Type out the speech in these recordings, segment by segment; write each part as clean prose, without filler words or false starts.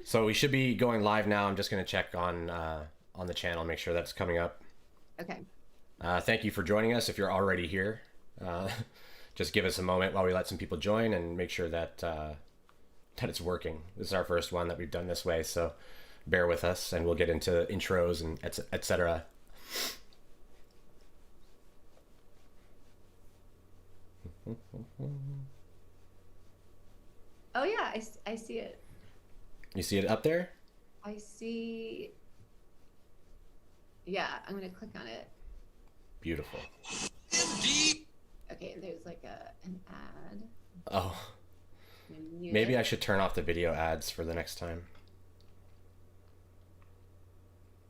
So we should be going live now. I'm just going to check on the channel, make sure that's coming up. Okay. Thank you for joining us. If you're already here, uh, just give us a moment while we let some people join and make sure that that it's working. This is our first one that we've done this way, so bear with us, and we'll get into intros and etc. Oh yeah, I see it. You see it up there? I see. Yeah, I'm gonna click on it. Beautiful. Okay, there's like an ad. Oh, maybe I should turn off the video ads for the next time.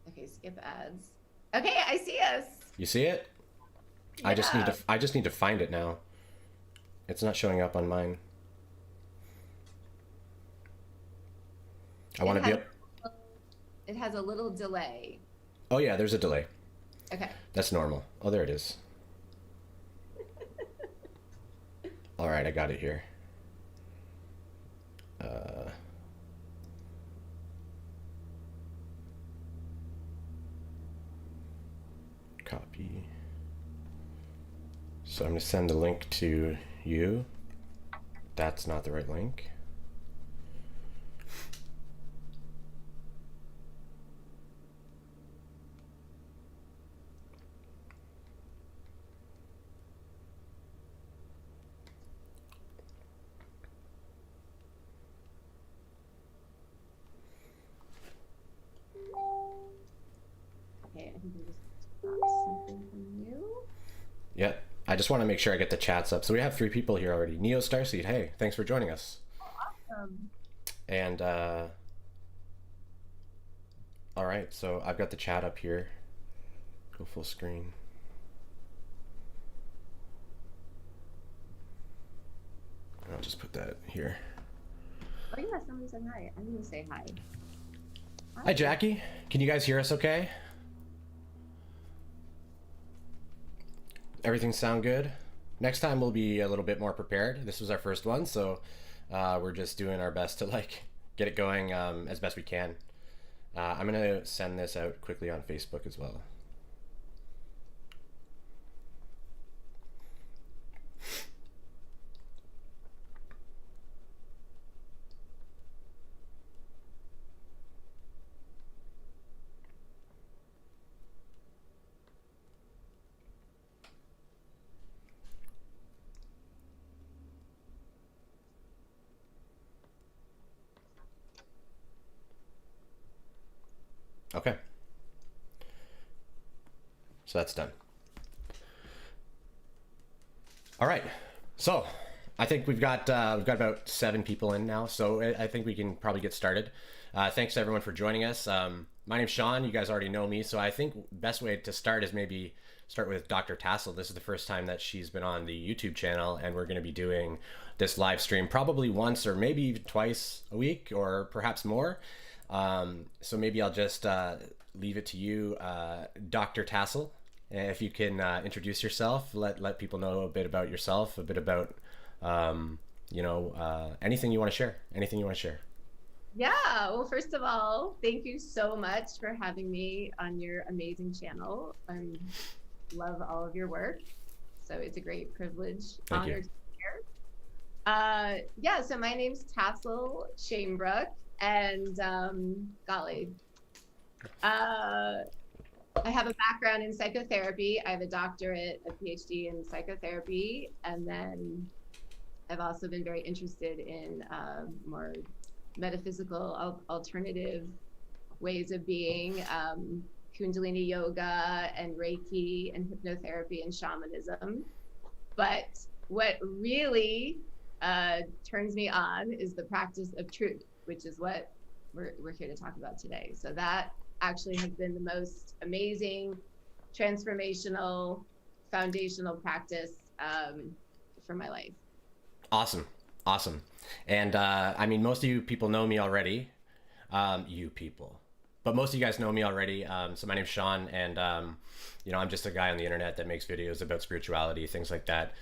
Okay, skip ads. Okay, I see us. You see it? Yeah. I just need to find it now. It's not showing up on mine. I want to be up. It has a little delay. Oh yeah, there's a delay. Okay. That's normal. Oh, there it is. All right, I got it here. Copy. So I'm going to send the link to you. That's not the right link. Okay, I think I just got something from you. Yeah, I just want to make sure I get the chats up. So we have 3 people here already. Neo Starseed, hey, thanks for joining us. And all right, so I've got the chat up here. Go full screen. I'll just put that here. Oh yeah, somebody said hi. I'm gonna say hi. Hi, Jackie. Can you guys hear us okay? Everything sound good? Next time we'll be a little bit more prepared. This was our first one, so we're just doing our best to get it going as best we can. I'm gonna send this out quickly on Facebook as well. Okay. So that's done. All right. So I think we've got about 7 people in now, so I think we can probably get started. Thanks to everyone for joining us. My name's Sean. You guys already know me, so I think best way to start is maybe start with Dr. Tassel. This is the first time that she's been on the YouTube channel, and we're going to be doing this live stream probably once or maybe even twice a week, or perhaps more. So maybe I'll just leave it to you, Dr. Tassel. If you can introduce yourself, let people know a bit about yourself, a bit about anything you want to share. Anything you want to share. Yeah, well, first of all, thank you so much for having me on your amazing channel. I love all of your work. So it's a great privilege, Thank honor you. to be here. Yeah, so my name's Tassel Shamebrook, and golly, I have a background in psychotherapy. I have a doctorate, a PhD in psychotherapy, and then I've also been very interested in more metaphysical alternative ways of being, Kundalini yoga and Reiki and hypnotherapy and shamanism. But what really turns me on is the practice of truth, which is what we're here to talk about today. So that actually has been the most amazing, transformational, foundational practice for my life. Awesome. Awesome. And I mean, most of you people know me already. You people. But most of you guys know me already. So my name's Sean, and I'm just a guy on the internet that makes videos about spirituality, things like that.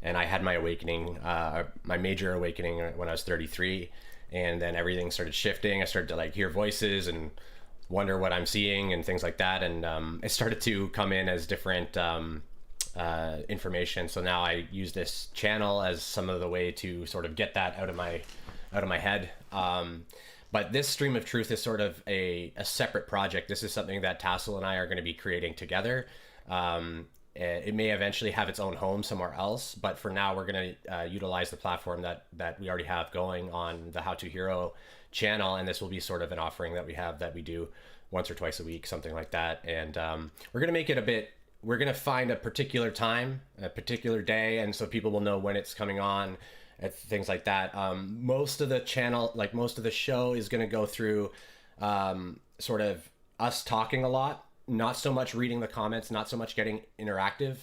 and I had my awakening, my major awakening when I was 33, and then everything started shifting. I started to like hear voices and wonder what I'm seeing and things like that, and it started to come in as different information. So now I use this channel as some of the way to sort of get that out of my head. But this stream of truth is sort of a separate project. This is something that Tassel and I are going to be creating together. It may eventually have its own home somewhere else, but for now we're going to utilize the platform that we already have going on the How to Hero channel, and this will be sort of an offering that we have that we do once or twice a week, something like that. And we're going to make it a bit, we're going to find a particular time, a particular day, and so people will know when it's coming on, things like that. Most of the channel, like most of the show, is going to go through sort of us talking a lot, not so much reading the comments, not so much getting interactive,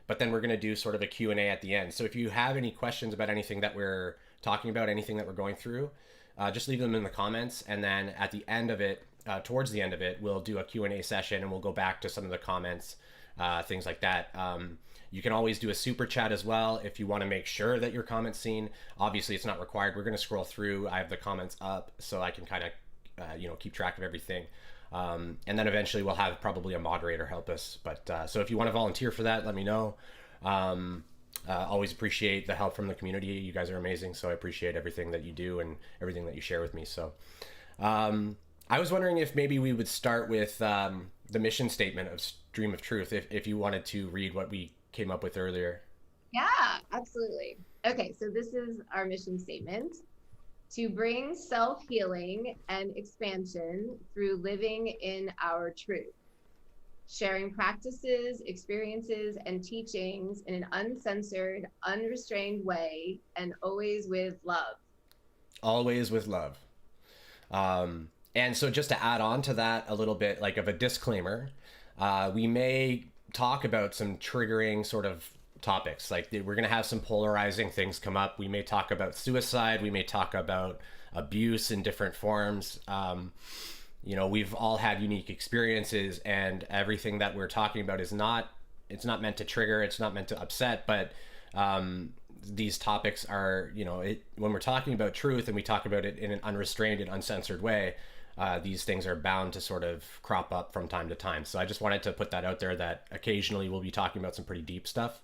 but then we're going to do sort of a Q&A at the end. So if you have any questions about anything that we're talking about, anything that we're going through, just leave them in the comments, and then at the end of it, towards the end of it, we'll do a Q&A session, and we'll go back to some of the comments, things like that. You can always do a super chat as well if you want to make sure that your comment's seen. Obviously, it's not required. We're going to scroll through. I have the comments up so I can kind of keep track of everything. And then eventually we'll have probably a moderator help us. But so if you want to volunteer for that, let me know. Always appreciate the help from the community. You guys are amazing. So I appreciate everything that you do and everything that you share with me. So I was wondering if maybe we would start with the mission statement of Stream of Truth, if you wanted to read what we came up with earlier. Yeah, absolutely. Okay, so this is our mission statement: to bring self-healing and expansion through living in our truth, sharing practices, experiences, and teachings in an uncensored, unrestrained way, and always with love. Always with love. And so just to add on to that a little bit, like of a disclaimer, we may talk about some triggering sort of topics. Like we're going to have some polarizing things come up. We may talk about suicide. We may talk about abuse in different forms. We've all had unique experiences, and everything that we're talking about it's not meant to trigger. It's not meant to upset, but these topics are, when we're talking about truth and we talk about it in an unrestrained and uncensored way, these things are bound to sort of crop up from time to time. So I just wanted to put that out there, that occasionally we'll be talking about some pretty deep stuff.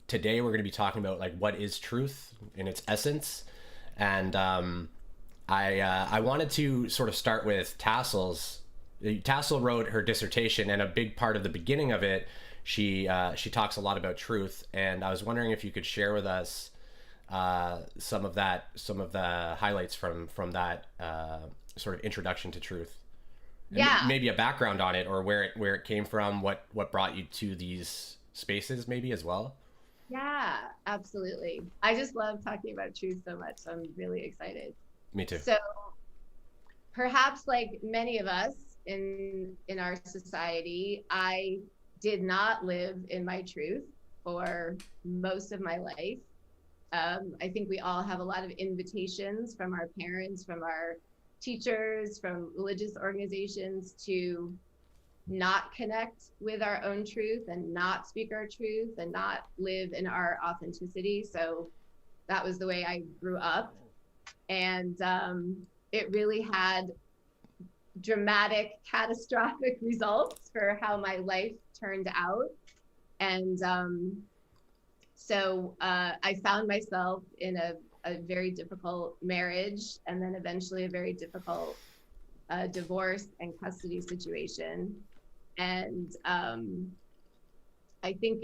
Today we're going to be talking about like what is truth in its essence. And I wanted to sort of start with Tassel wrote her dissertation, and a big part of the beginning of it, she talks a lot about truth. And I was wondering if you could share with us some of the highlights from that sort of introduction to truth. And Yeah, maybe a background on it, or where it came from, what brought you to these spaces maybe as well. yeah, absolutely. I just love talking about truth so much. So I'm really excited. Me too. So perhaps like many of us in our society, I did not live in my truth for most of my life. I think we all have a lot of invitations from our parents, from our teachers, from religious organizations to not connect with our own truth and not speak our truth and not live in our authenticity. So that was the way I grew up. And it really had dramatic, catastrophic results for how my life turned out. And so I found myself in a very difficult marriage, and then eventually a very difficult divorce and custody situation. And I think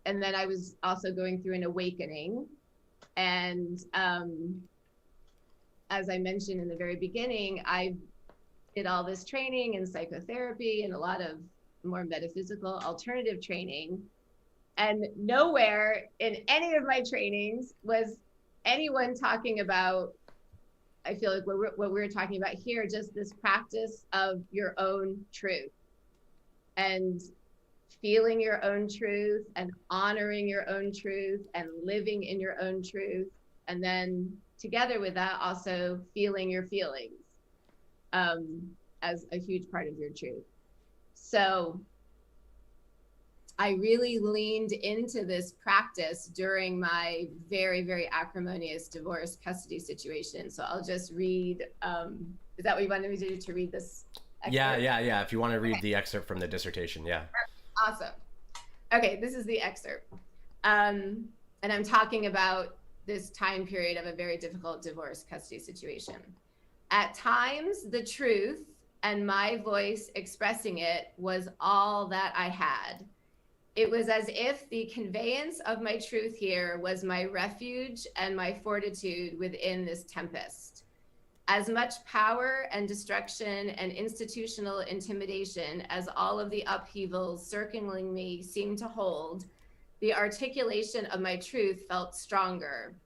and then I was also going through an awakening. And as I mentioned in the very beginning, I did all this training in psychotherapy and a lot of more metaphysical alternative training. And nowhere in any of my trainings was anyone talking about, I feel like what we're talking about here, just this practice of your own truth and feeling your own truth and honoring your own truth and living in your own truth. And then together with that, also feeling your feelings as a huge part of your truth. So I really leaned into this practice during my very, very acrimonious divorce custody situation. So I'll just read. Is that what you wanted me to do, to read this excerpt? Yeah. If you want to read Okay. the excerpt from the dissertation, yeah. Awesome. Okay, this is the excerpt. And I'm talking about this time period of a very difficult divorce custody situation. At times, the truth and my voice expressing it was all that I had. It was as if the conveyance of my truth here was my refuge and my fortitude within this tempest. As much power and destruction and institutional intimidation as all of the upheavals circling me seemed to hold, the articulation of my truth felt stronger.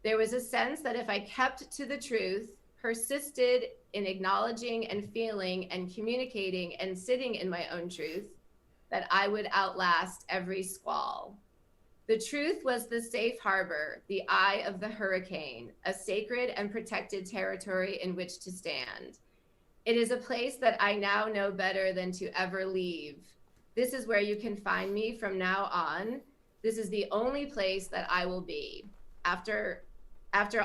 There was a sense that if I kept to the truth, persisted in acknowledging and feeling and communicating and sitting in my own truth, that I would outlast every squall. The truth was the safe harbor, the eye of the hurricane, a sacred and protected territory in which to stand. It is a place that I now know better than to ever leave. This is where you can find me from now on. This is the only place that I will be. After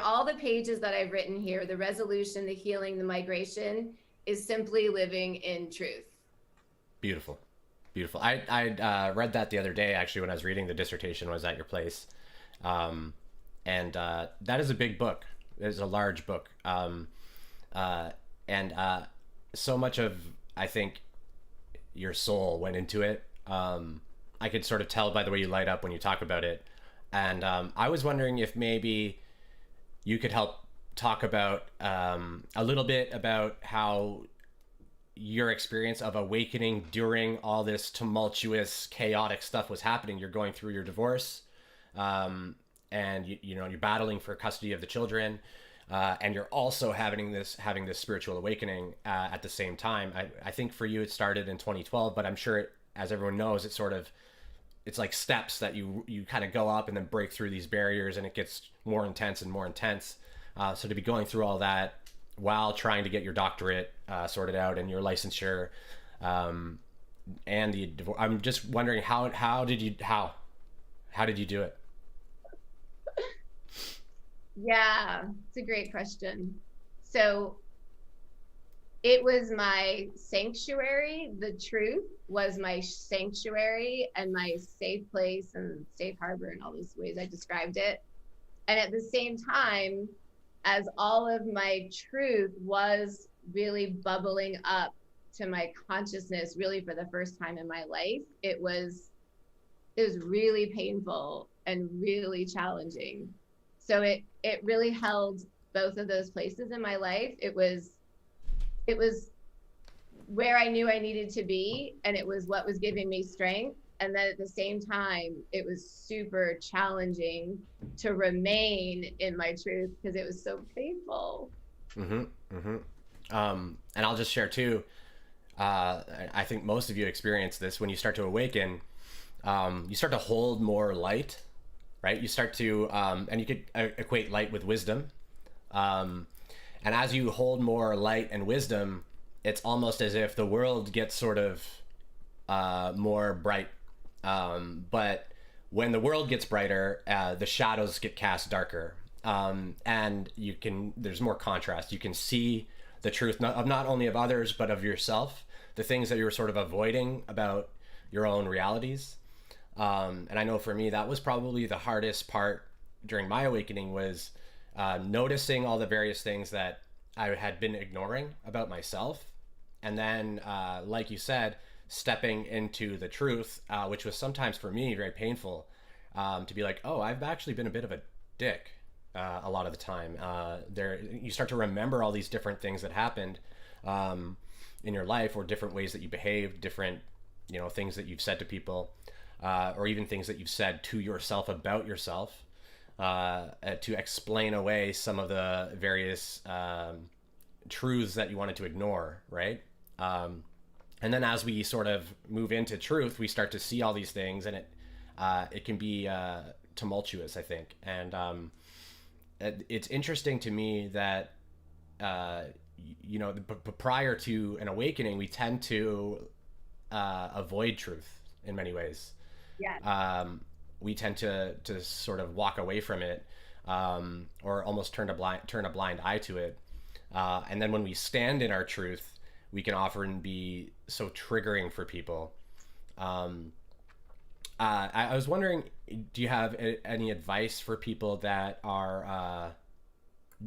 all the pages that I've written here, the resolution, the healing, the migration is simply living in truth. Beautiful. Beautiful. I read that the other day, actually, when I was reading the dissertation. Was at your place. And that is a big book. It is a large book. And so much of, I think, your soul went into it. I could sort of tell by the way you light up when you talk about it. And I was wondering if maybe you could help talk about a little bit about how your experience of awakening during all this tumultuous, chaotic stuff was happening. You're going through your divorce, and you know, you're battling for custody of the children, and you're also having this spiritual awakening at the same time. I think for you it started in 2012, but I'm sure as everyone knows, it's like steps that you kind of go up and then break through these barriers, and it gets more intense and more intense. So to be going through all that while trying to get your doctorate sorted out and your licensure, and the divorce, I'm just wondering how did you do it? Yeah, it's a great question. So it was my sanctuary. The truth was my sanctuary and my safe place and safe harbor in all those ways I described it. And at the same time, as all of my truth was really bubbling up to my consciousness, really for the first time in my life, it was really painful and really challenging. So it really held both of those places in my life. It was where I knew I needed to be, and it was what was giving me strength. And then at the same time, it was super challenging to remain in my truth because it was so painful. Mm-hmm. Mm-hmm. And I'll just share too. I think most of you experience this when you start to awaken. You start to hold more light, right? You start to, and you could equate light with wisdom. And as you hold more light and wisdom, it's almost as if the world gets sort of more bright. But when the world gets brighter, the shadows get cast darker. And there's more contrast. You can see the truth not only of others, but of yourself, the things that you were sort of avoiding about your own realities. And I know for me, that was probably the hardest part during my awakening, was noticing all the various things that I had been ignoring about myself. And then, like you said, stepping into the truth, which was sometimes for me very painful, to be like, oh, I've actually been a bit of a dick a lot of the time. You start to remember all these different things that happened in your life, or different ways that you behaved, different, things that you've said to people, or even things that you've said to yourself about yourself, to explain away some of the various truths that you wanted to ignore, right? And then as we sort of move into truth, we start to see all these things, and it can be tumultuous, I think. And it's interesting to me that prior to an awakening, we tend to avoid truth in many ways. Yeah. We tend to sort of walk away from it, or almost turn a blind eye to it. And then when we stand in our truth, we can often be so triggering for people. Um, I was wondering, do you have any advice for people that are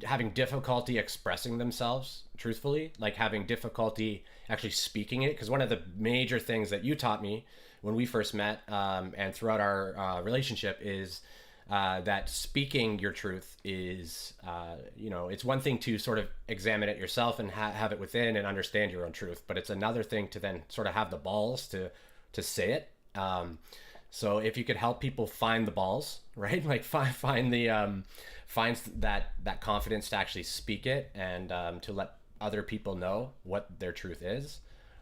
having difficulty expressing themselves truthfully, like having difficulty actually speaking it? Because one of the major things that you taught me when we first met, and throughout our relationship, is that speaking your truth is, it's one thing to sort of examine it yourself and have it within and understand your own truth, but it's another thing to then sort of have the balls to say it. So if you could help people find the balls, right? Like find the finds that confidence to actually speak it, and to let other people know what their truth is.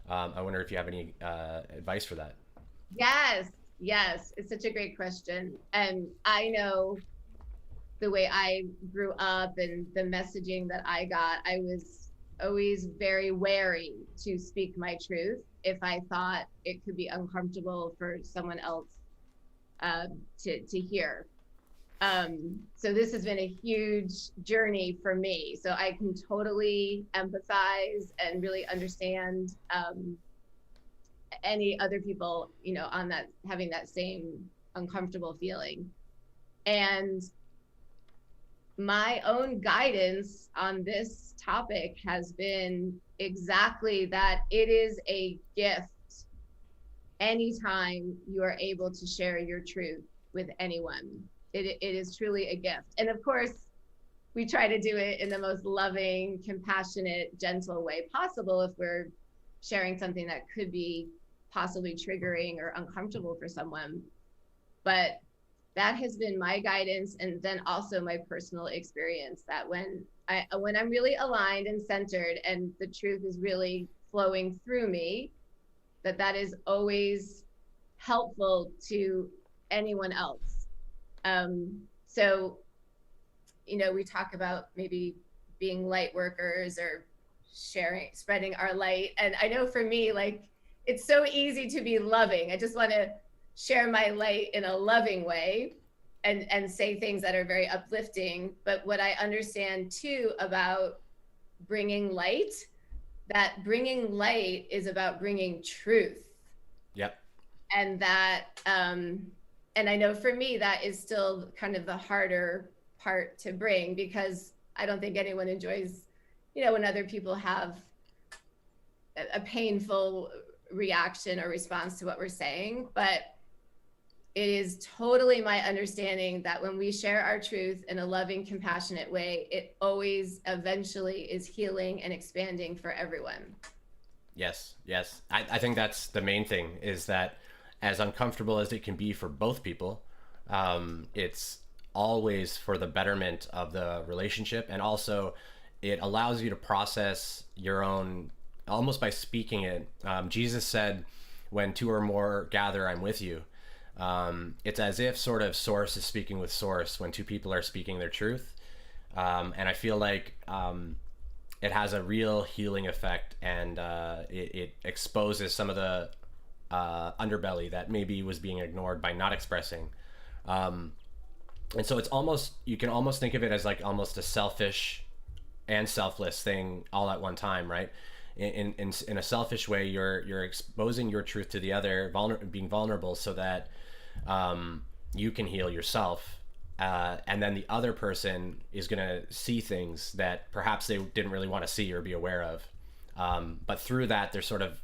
I wonder if you have any advice for that. Yes, yes, it's such a great question. And I know the way I grew up and the messaging that I got, I was always very wary to speak my truth if I thought it could be uncomfortable for someone else uh, to hear. So this has been a huge journey for me. So I can totally empathize and really understand any other people, on that, having that same uncomfortable feeling. And my own guidance on this topic has been exactly that: it is a gift anytime you are able to share your truth with anyone. It is truly a gift. And of course, we try to do it in the most loving, compassionate, gentle way possible if we're sharing something that could be possibly triggering or uncomfortable for someone. But that has been my guidance, and then also my personal experience, that when I'm really aligned and centered and the truth is really flowing through me, that is always helpful to anyone else. So we talk about maybe being light workers or spreading our light. And I know for me, like, it's so easy to be loving. I just want to share my light in a loving way and say things that are very uplifting. But what I understand too about bringing light, that bringing light is about bringing truth. Yep. And that, and I know for me, that is still kind of the harder part to bring, because I don't think anyone enjoys, when other people have a painful reaction or response to what we're saying. But it is totally my understanding that when we share our truth in a loving, compassionate way, it always eventually is healing and expanding for everyone. Yes, yes. I think that's the main thing, is that as uncomfortable as it can be for both people, it's always for the betterment of the relationship. And also it allows you to process your own, almost by speaking it. Jesus said, when two or more gather, I'm with you. It's as if sort of source is speaking with source when two people are speaking their truth. And I feel like it has a real healing effect, and it exposes some of the underbelly that maybe was being ignored by not expressing. And so it's almost, you can almost think of it as like almost a selfish and selfless thing all at one time, right? In a selfish way, you're exposing your truth to the other, being vulnerable, so that you can heal yourself, and then the other person is going to see things that perhaps they didn't really want to see or be aware of, but through that they're sort of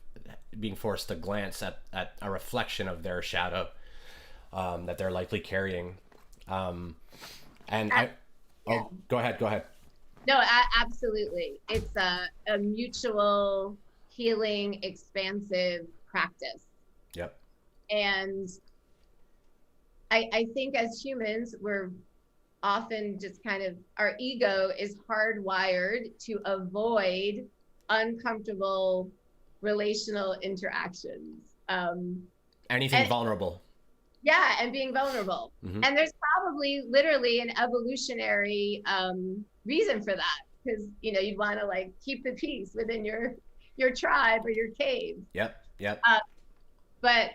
being forced to glance at a reflection of their shadow that they're likely carrying. Go ahead. No, absolutely. It's a mutual healing, expansive practice. Yep. And I think as humans, we're often just kind of, our ego is hardwired to avoid uncomfortable relational interactions. Anything vulnerable. Yeah, and being vulnerable. Mm-hmm. And there's probably literally an evolutionary reason for that, because you'd want to like keep the peace within your tribe or your cave. Yep. But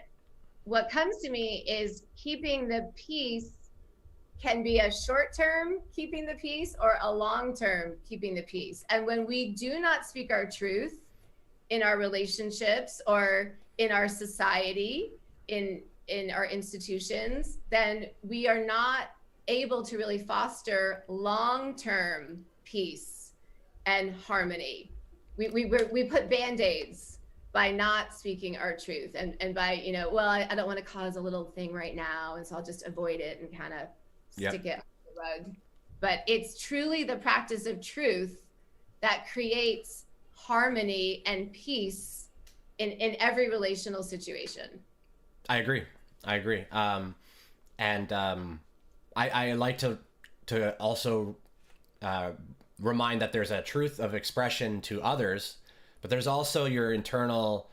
what comes to me is keeping the peace can be a short term keeping the peace or a long term keeping the peace. And when we do not speak our truth in our relationships or in our society, in our institutions, then we are not able to really foster long-term peace and harmony. We put band-aids by not speaking our truth and by, well, I don't want to cause a little thing right now, and so I'll just avoid it and kind of stick it on the rug. But it's truly the practice of truth that creates harmony and peace in every relational situation. I agree. I like to also remind that there's a truth of expression to others, but there's also your internal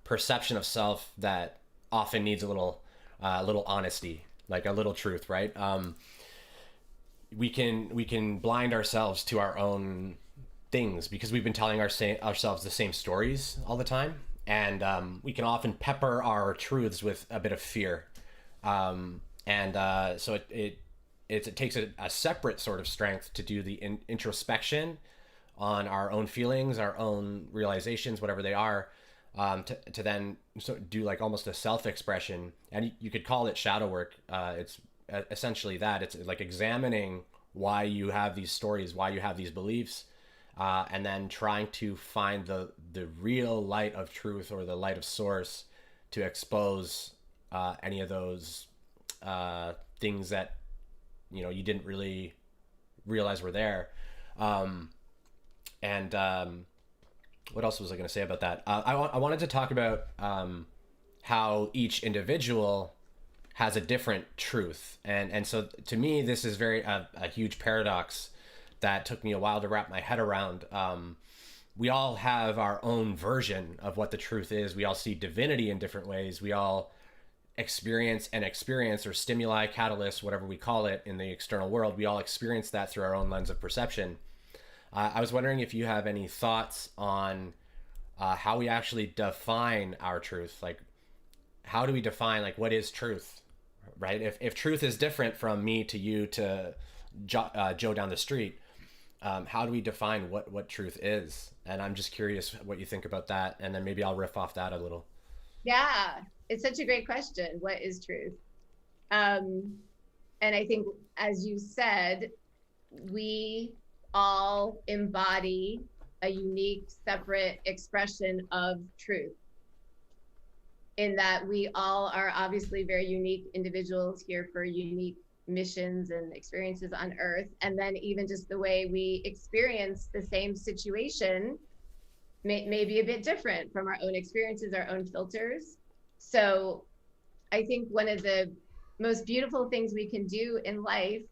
perception of self that often needs a little honesty, like a little truth, right? We can blind ourselves to our own things because we've been telling ourselves the same stories all the time, and we can often pepper our truths with a bit of fear, so it takes a separate sort of strength to do the introspection on our own feelings, our own realizations, whatever they are, to then do like almost a self-expression. And you could call it shadow work. It's essentially that. It's like examining why you have these stories, why you have these beliefs, and then trying to find the real light of truth or the light of source to expose any of those things that you didn't really realize were there. What else was I going to say about that? I wanted to talk about how each individual has a different truth, and so to me this is a huge paradox that took me a while to wrap my head around. We all have our own version of what the truth is. We all see divinity in different ways. We all experience or stimuli, catalyst, whatever we call it, in the external world. We all experience that through our own lens of perception. I was wondering if you have any thoughts on how we actually define our truth. Like, how do we define, like, what is truth, right? If truth is different from me to you to Joe down the street, how do we define what truth is? And I'm just curious what you think about that, and then maybe I'll riff off that a little. Yeah, it's such a great question. What is truth? And I think, as you said, we all embody a unique, separate expression of truth, in that we all are obviously very unique individuals here for unique missions and experiences on Earth. And then even just the way we experience the same situation may be a bit different from our own experiences, our own filters. So I think one of the most beautiful things we can do in life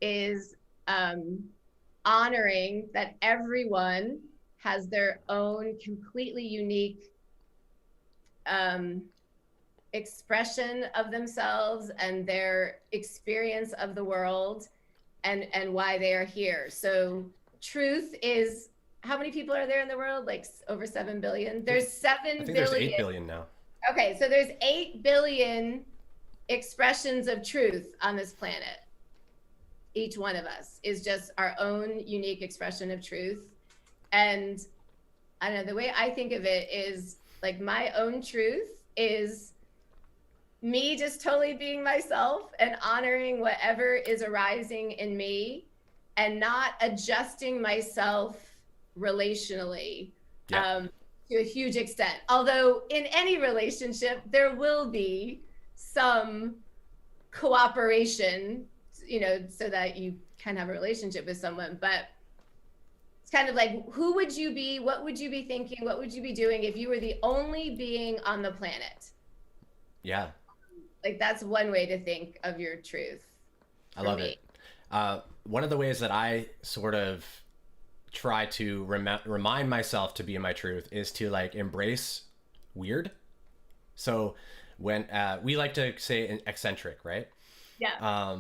is honoring that everyone has their own completely unique expression of themselves and their experience of the world and why they are here. So truth is, how many people are there in the world? Like over 7 billion? There's 7 billion. I think there's 8 billion now. Okay, so there's 8 billion expressions of truth on this planet. Each one of us is just our own unique expression of truth. And I don't know, the way I think of it is like my own truth is me just totally being myself and honoring whatever is arising in me and not adjusting myself relationally to a huge extent. Although in any relationship, there will be some cooperation, so that you can have a relationship with someone. But it's kind of like, who would you be? What would you be thinking? What would you be doing if you were the only being on the planet? Yeah. Like, that's one way to think of your truth. I love it. One of the ways that I sort of try to remind myself to be in my truth is to like embrace weird. So when we like to say eccentric, right? Yeah.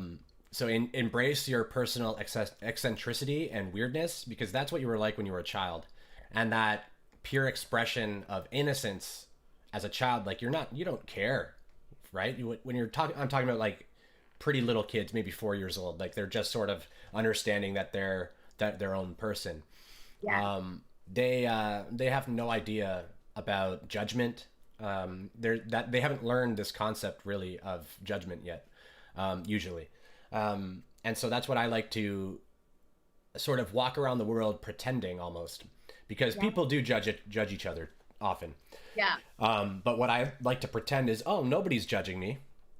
So embrace your personal eccentricity and weirdness, because that's what you were like when you were a child. And that pure expression of innocence as a child, like you don't care right? When you're talking, I'm talking about like pretty little kids, maybe 4 years old, like they're just sort of understanding that they're their own person. Yeah. They have no idea about judgment. They haven't learned this concept really of judgment yet, usually. And so that's what I like to sort of walk around the world pretending almost, because Yeah. people do judge each other often. Yeah. But what I like to pretend is, oh, nobody's judging me.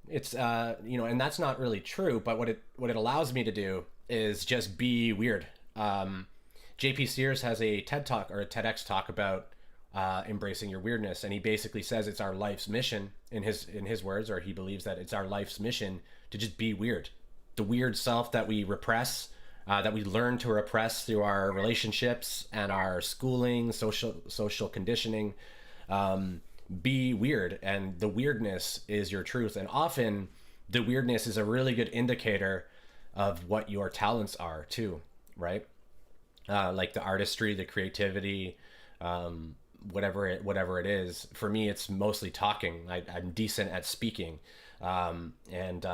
It's and that's not really true. But what it allows me to do is just be weird. JP Sears has a TED talk or a TEDx talk about embracing your weirdness, and he basically says it's our life's mission in his words, or he believes that it's our life's mission to just be weird, the weird self that we repress, that we learn to repress through our relationships and our schooling, social conditioning. Be weird, and the weirdness is your truth. And often, the weirdness is a really good indicator of what your talents are too, right? Like the artistry, the creativity, whatever it is. For me, it's mostly talking. I'm decent at speaking, and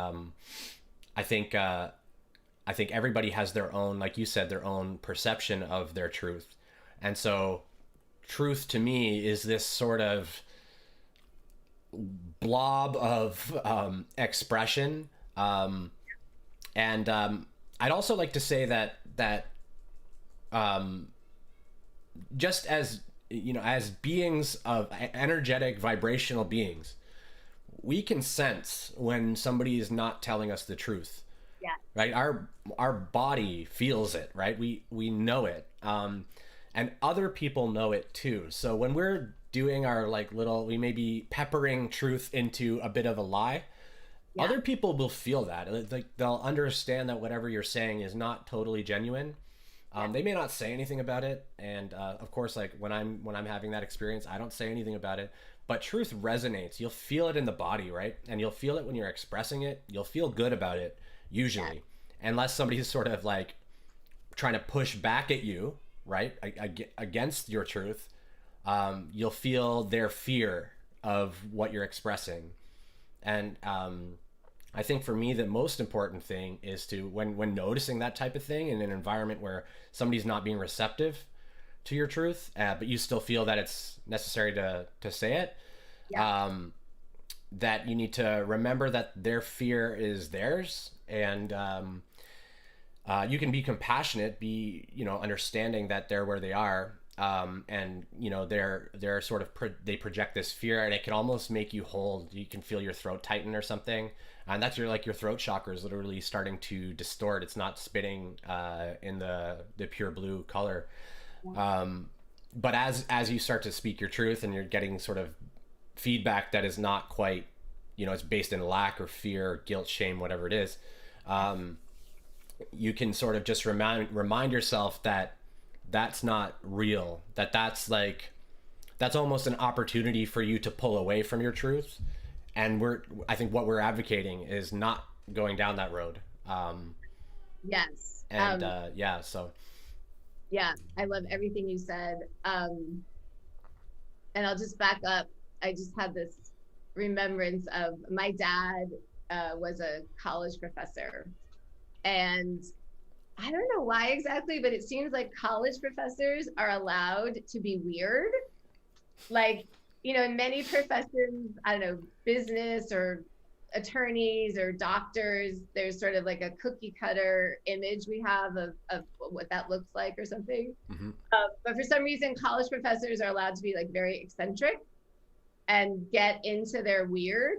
I think I think everybody has their own, like you said, their own perception of their truth. And so truth to me is this sort of blob of expression. And I'd also like to say that um, just as as beings of energetic vibrational beings, we can sense when somebody is not telling us the truth, Yeah. right? Our body feels it, right? We know it, and other people know it too. So when we're doing our like little, we may be peppering truth into a bit of a lie. Yeah. Other people will feel that, like they'll understand that whatever you're saying is not totally genuine. They may not say anything about it, and of course, like when I'm having that experience, I don't say anything about it. But truth resonates. You'll feel it in the body, right? And you'll feel it when you're expressing it. You'll feel good about it usually, unless somebody's sort of like trying to push back at you, right, against your truth. You'll feel their fear of what you're expressing, and I think for me the most important thing is to when noticing that type of thing in an environment where somebody's not being receptive to your truth, but you still feel that it's necessary to say it. Yeah. That you need to remember that their fear is theirs, and you can be compassionate, be understanding that they're where they are, and they're sort of they project this fear, and it can almost make you hold. You can feel your throat tighten or something, and that's your throat chakra is literally starting to distort. It's not spitting in the pure blue color. But as you start to speak your truth, and you're getting sort of feedback that is not quite, it's based in lack or fear, guilt, shame, whatever it is, you can sort of just remind yourself that that's not real, that's almost an opportunity for you to pull away from your truth. And I think what we're advocating is not going down that road. Yes. And yeah, so Yeah, I love everything you said. And I'll just back up. I just had this remembrance of my dad was a college professor. And I don't know why exactly, but it seems like college professors are allowed to be weird. Like, in many professions, I don't know, business or attorneys or doctors, there's sort of like a cookie cutter image we have of what that looks like or something. mm-hmm. But for some reason, college professors are allowed to be like very eccentric and get into their weird.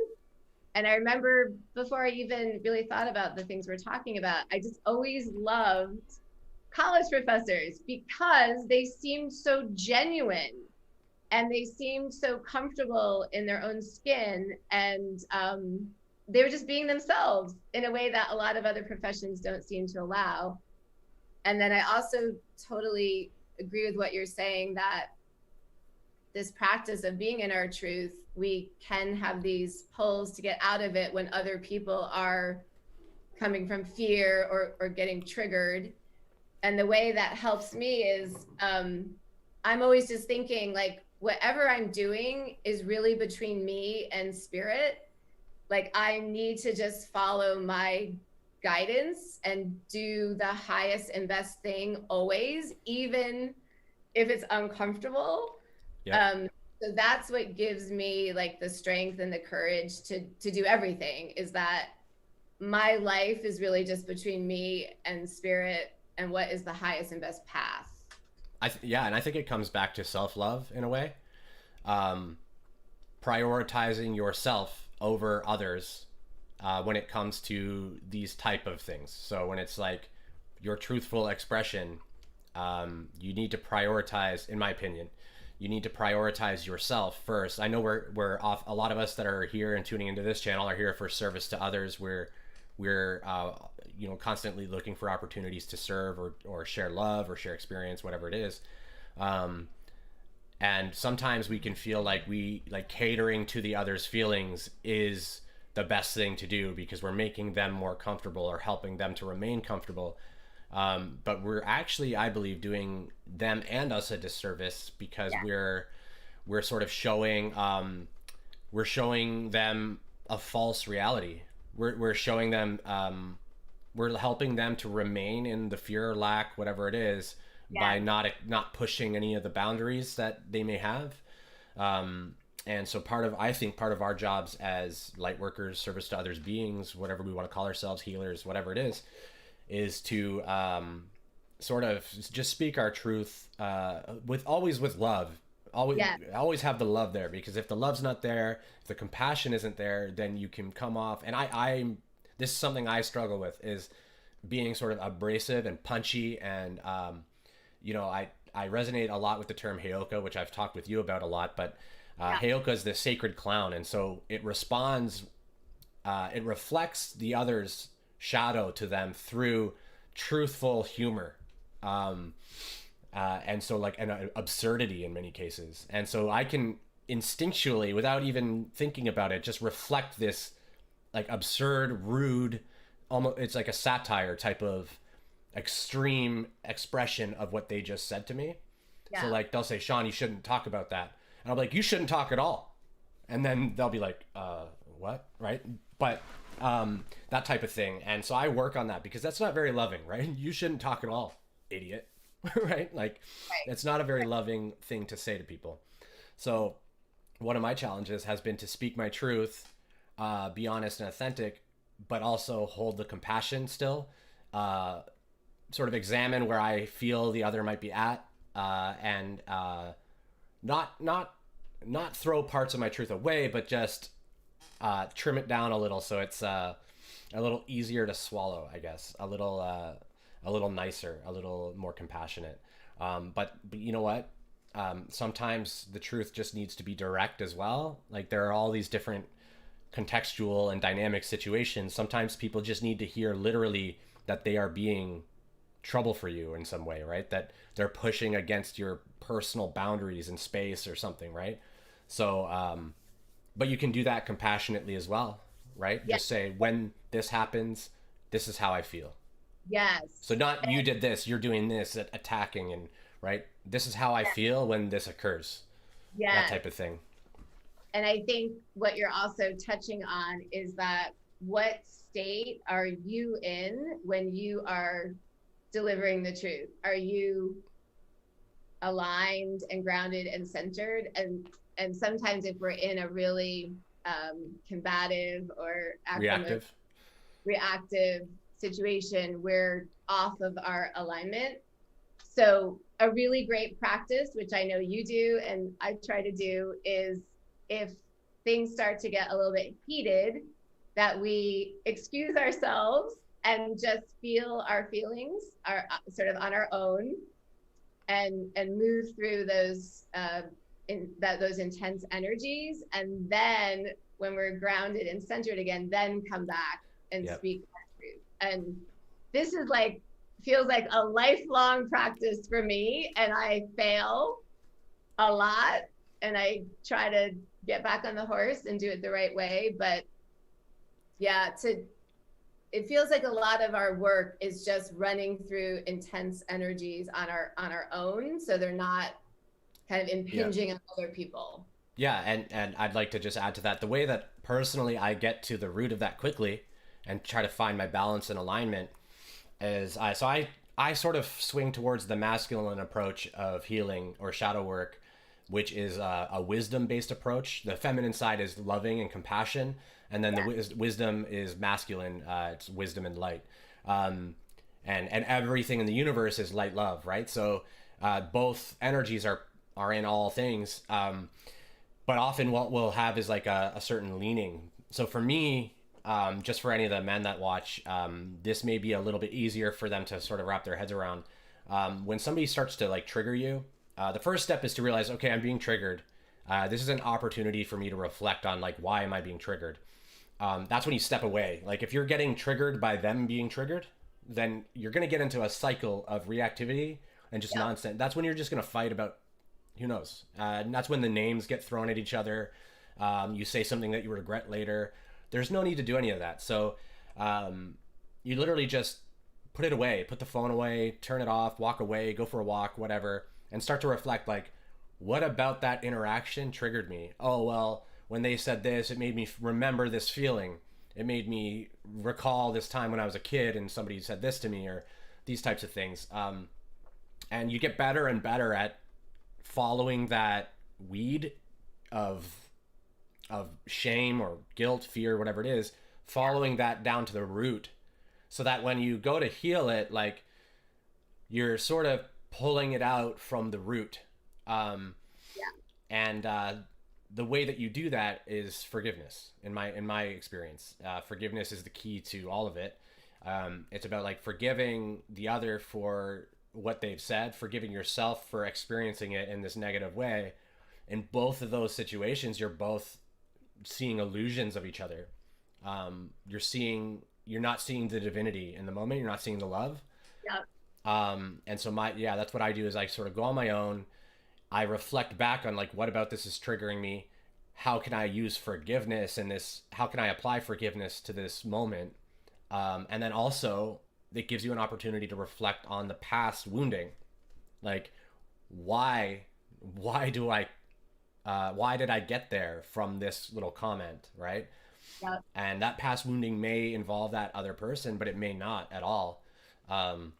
And I remember before I even really thought about the things we're talking about, I just always loved college professors because they seemed so genuine and they seemed so comfortable in their own skin, and they were just being themselves in a way that a lot of other professions don't seem to allow. And then I also totally agree with what you're saying, that this practice of being in our truth, we can have these pulls to get out of it when other people are coming from fear or getting triggered. And the way that helps me is I'm always just thinking like, whatever I'm doing is really between me and spirit. like I need to just follow my guidance and do the highest and best thing always, even if it's uncomfortable. Yep. um so that's what gives me like the strength and the courage to do everything, is that my life is really just between me and spirit and what is the highest and best path. Yeah, and I think it comes back to self-love in a way. Um, Prioritizing yourself over others when it comes to these type of things. So when it's like your truthful expression, you need to prioritize, in my opinion, you need to prioritize yourself first. I know we're off. A lot of us that are here and tuning into this channel are here for service to others. We're constantly looking for opportunities to serve or share love or share experience, whatever it is. And sometimes we can feel like catering to the other's feelings is the best thing to do because we're making them more comfortable or helping them to remain comfortable. But we're actually, I believe, doing them and us a disservice because we're sort of showing them a false reality. We're showing them, we're helping them to remain in the fear, lack, whatever it is, by not pushing any of the boundaries that they may have. And so I think part of our jobs as light workers, service to others beings, whatever we want to call ourselves, healers, whatever it is to sort of just speak our truth with love. Always have the love there, because if the love's not there, if the compassion isn't there, then you can come off. And this is something I struggle with, is being sort of abrasive and punchy. And I resonate a lot with the term heyoka, which I've talked with you about a lot. But heyoka is the sacred clown, and so it responds. It reflects the other's shadow to them through truthful humor. And so like an absurdity in many cases. And so I can instinctually, without even thinking about it, just reflect this like absurd, rude, almost, it's like a satire type of extreme expression of what they just said to me. So like they'll say, Sean, you shouldn't talk about that. And I'm like, you shouldn't talk at all. And then they'll be like, what? Right? But that type of thing. And so I work on that because that's not very loving, right? You shouldn't talk at all, idiot. Right? Like, it's not a very loving thing to say to people. So one of my challenges has been to speak my truth, be honest and authentic, but also hold the compassion still, sort of examine where I feel the other might be at, and not throw parts of my truth away, but just trim it down a little so it's a little easier to swallow, I guess, a little nicer, a little more compassionate. But you know what? Sometimes the truth just needs to be direct as well. Like, there are all these different contextual and dynamic situations. Sometimes people just need to hear literally that they are being trouble for you in some way, right? That they're pushing against your personal boundaries in space or something, right? So, but you can do that compassionately as well, right? Just say, when this happens, this is how I feel. Yes. So not you did this, you're doing this, attacking, and right, this is how I feel when this occurs. That type of thing. And I think what you're also touching on is that, what state are you in when you are delivering the truth? Are you aligned and grounded and centered? And sometimes if we're in a really combative or reactive situation, we're off of our alignment. So a really great practice, which I know you do and I try to do, is if things start to get a little bit heated, that we excuse ourselves and just feel our feelings, are sort of on our own, and move through those those intense energies. And then when we're grounded and centered again, then come back and speak our truth. And this is like, feels like a lifelong practice for me, and I fail a lot, and I try to get back on the horse and do it the right way. But it feels like a lot of our work is just running through intense energies on our own, so they're not kind of impinging on other people. Yeah, and I'd like to just add to that the way that personally I get to the root of that quickly and try to find my balance and alignment is I sort of swing towards the masculine approach of healing or shadow work, which is a wisdom based approach. The feminine side is loving and compassion, and then Yeah. the wisdom is masculine. It's wisdom and light, and everything in the universe is light love, right? So both energies are in all things. But often what we'll have is like a certain leaning. So for me, just for any of the men that watch, this may be a little bit easier for them to sort of wrap their heads around. When somebody starts to like trigger you, the first step is to realize, okay, I'm being triggered. This is an opportunity for me to reflect on like, why am I being triggered? That's when you step away. Like if you're getting triggered by them being triggered, then you're going to get into a cycle of reactivity and just Yeah. nonsense. That's when you're just going to fight about who knows. And that's when the names get thrown at each other. You say something that you regret later. There's no need to do any of that. So you literally just put it away, put the phone away, turn it off, walk away, go for a walk, whatever, and start to reflect like, what about that interaction triggered me? Oh, well, when they said this, it made me remember this feeling. It made me recall this time when I was a kid and somebody said this to me, or these types of things. And you get better and better at following that weed of shame or guilt, fear, whatever it is, following that down to the root, so that when you go to heal it, like you're sort of pulling it out from the root. Yeah. And the way that you do that is forgiveness. In my experience, forgiveness is the key to all of it. It's about like forgiving the other for what they've said, forgiving yourself for experiencing it in this negative way. In both of those situations, you're both seeing illusions of each other. You're not seeing the divinity in the moment. You're not seeing the love. Yeah. And so that's what I do is I sort of go on my own. I reflect back on like, what about this is triggering me? How can I use forgiveness in this? How can I apply forgiveness to this moment? And then also it gives you an opportunity to reflect on the past wounding. Like, why did I get there from this little comment, right? Yeah. And that past wounding may involve that other person, but it may not at all. And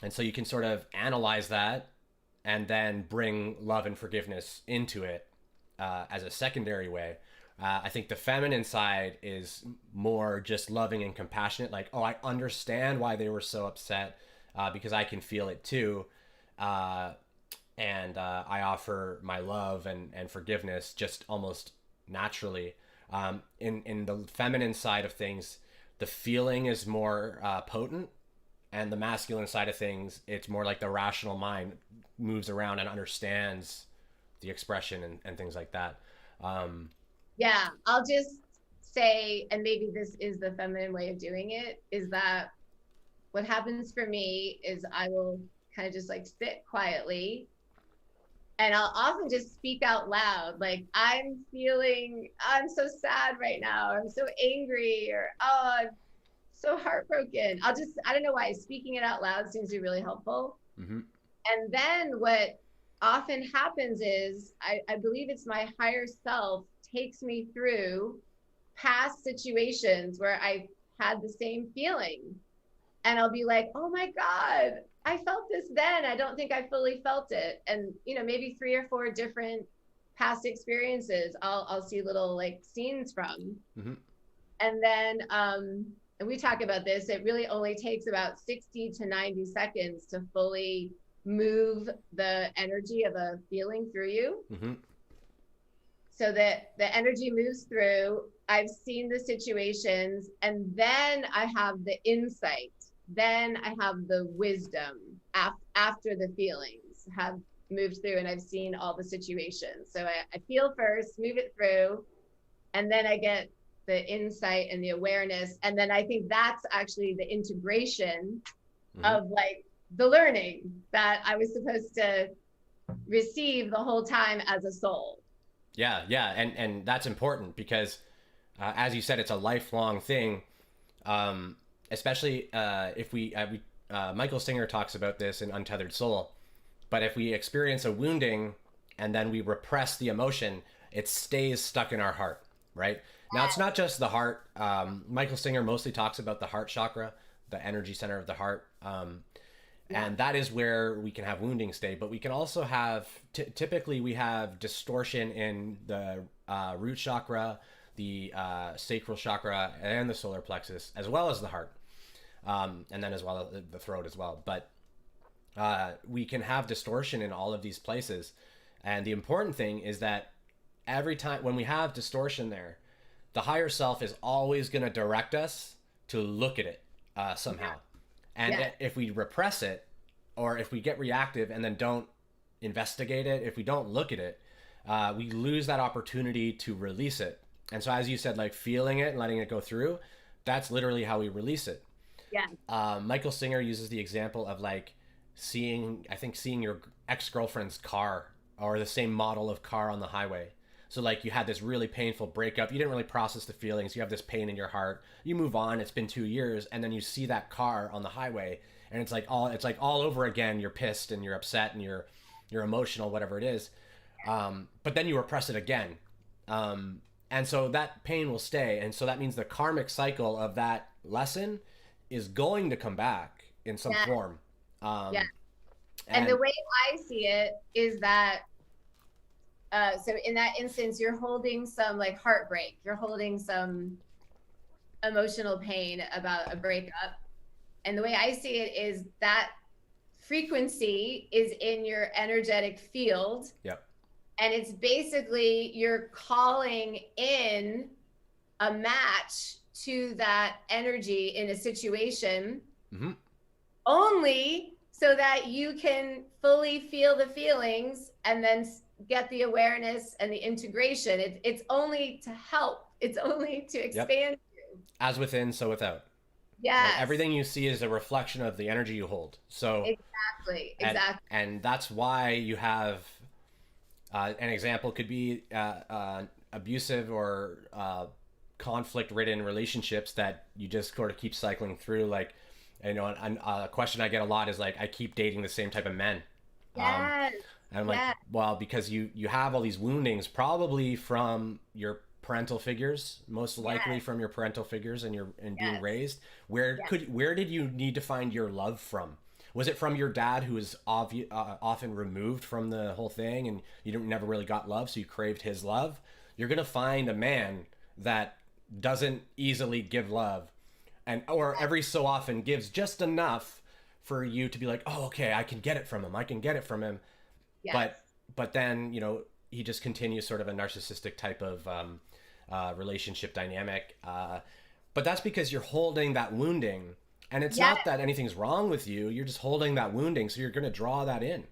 so you can sort of analyze that and then bring love and forgiveness into it as a secondary way. I think the feminine side is more just loving and compassionate. Like, oh, I understand why they were so upset because I can feel it too. And I offer my love and forgiveness just almost naturally. In the feminine side of things, the feeling is more potent, and the masculine side of things, it's more like the rational mind moves around and understands the expression and things like that. Yeah, I'll just say, and maybe this is the feminine way of doing it, is that what happens for me is I will kind of just like sit quietly, and I'll often just speak out loud, like, I'm so sad right now, I'm so angry, or oh, I'm so heartbroken. I don't know why, speaking it out loud seems to be really helpful. Mm-hmm. And then what often happens is I believe it's my higher self takes me through past situations where I had the same feeling. And I'll be like, oh my God, I felt this then. I don't think I fully felt it. And, maybe 3 or 4 different past experiences I'll see little like scenes from. Mm-hmm. And then, and we talk about this, it really only takes about 60 to 90 seconds to fully move the energy of a feeling through you. Mm-hmm. So that the energy moves through. I've seen the situations, and then I have the insight. Then I have the wisdom after the feelings have moved through and I've seen all the situations. So I feel first, move it through, and then I get the insight and the awareness. And then I think that's actually the integration of like the learning that I was supposed to receive the whole time as a soul. Yeah, and that's important because, as you said, it's a lifelong thing. Especially if Michael Singer talks about this in Untethered Soul. But if we experience a wounding and then we repress the emotion, it stays stuck in our heart, right? Now, it's not just the heart. Michael Singer mostly talks about the heart chakra, the energy center of the heart. Yeah. And that is where we can have wounding stay, but we can also have, typically we have distortion in the root chakra, the sacral chakra, and the solar plexus, as well as the heart. And then as well as the throat as well. But we can have distortion in all of these places. And the important thing is that every time when we have distortion there, the higher self is always going to direct us to look at it somehow. And if we repress it, or if we get reactive and then don't investigate it, if we don't look at it, we lose that opportunity to release it. And so, as you said, like feeling it and letting it go through, that's literally how we release it. Yeah. Michael Singer uses the example of like seeing your ex-girlfriend's car or the same model of car on the highway. So like you had this really painful breakup. You didn't really process the feelings. You have this pain in your heart. You move on. It's been 2 years, and then you see that car on the highway, and it's like all over again. You're pissed and you're upset and you're emotional, whatever it is. But then you repress it again, and so that pain will stay. And so that means the karmic cycle of that lesson is going to come back in some form. And the way I see it is that, so in that instance, you're holding some like heartbreak, you're holding some emotional pain about a breakup. And the way I see it is that frequency is in your energetic field. Yep. And it's basically you're calling in a match to that energy in a situation, only so that you can fully feel the feelings and then get the awareness and the integration. It's only to help. It's only to expand you. As within, so without. Yeah. Like everything you see is a reflection of the energy you hold. So exactly. And that's why you have an example could be abusive or conflict-ridden relationships that you just sort of keep cycling through. Like, you know, a question I get a lot is like, I keep dating the same type of men. Yes. And I'm like, well, because you have all these woundings, probably from your parental figures, most likely from your parental figures and being raised. Where did you need to find your love from? Was it from your dad, who was often removed from the whole thing, and you never really got love, so you craved his love? You're gonna find a man that doesn't easily give love, or every so often gives just enough for you to be like, oh, okay, I can get it from him. Yes. But then, you know, he just continues sort of a narcissistic type of relationship dynamic. But that's because you're holding that wounding, and it's not that anything's wrong with you. You're just holding that wounding, so you're going to draw that in.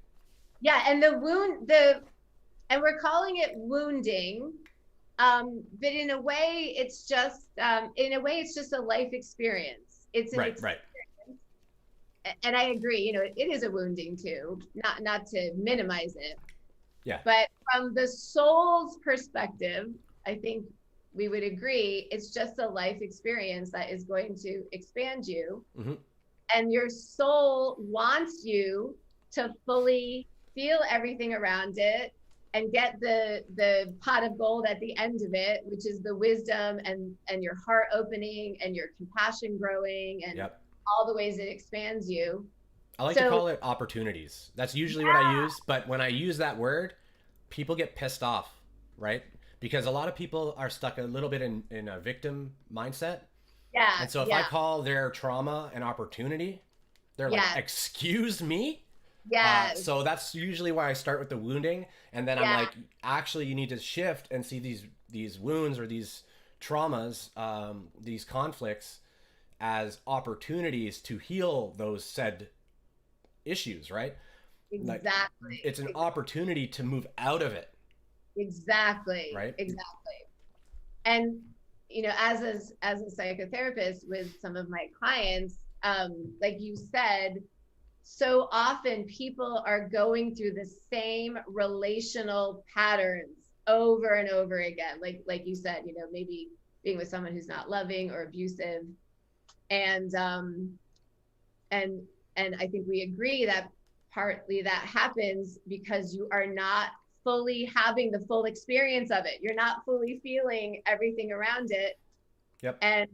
Yeah, and and we're calling it wounding, but in a way, it's just a life experience. It's an experience. And I agree, you know, it is a wounding too, not to minimize it. Yeah. But from the soul's perspective, I think we would agree it's just a life experience that is going to expand you. And your soul wants you to fully feel everything around it and get the pot of gold at the end of it, which is the wisdom and your heart opening and your compassion growing and all the ways it expands you. I like to call it opportunities. That's usually what I use. But when I use that word, people get pissed off, right? Because a lot of people are stuck a little bit in a victim mindset. Yeah. And so if I call their trauma an opportunity, they're like, excuse me? Yeah. So that's usually why I start with the wounding. And then I'm like, actually, you need to shift and see these wounds or these traumas, these conflicts, as opportunities to heal those said issues, right? Exactly. Like, it's an opportunity to move out of it. Exactly. Right. Exactly. And, you know, as a psychotherapist with some of my clients, like you said, so often people are going through the same relational patterns over and over again. Like you said, you know, maybe being with someone who's not loving or abusive. And I think we agree that partly that happens because you are not fully having the full experience of it. You're not fully feeling everything around it. Yep. And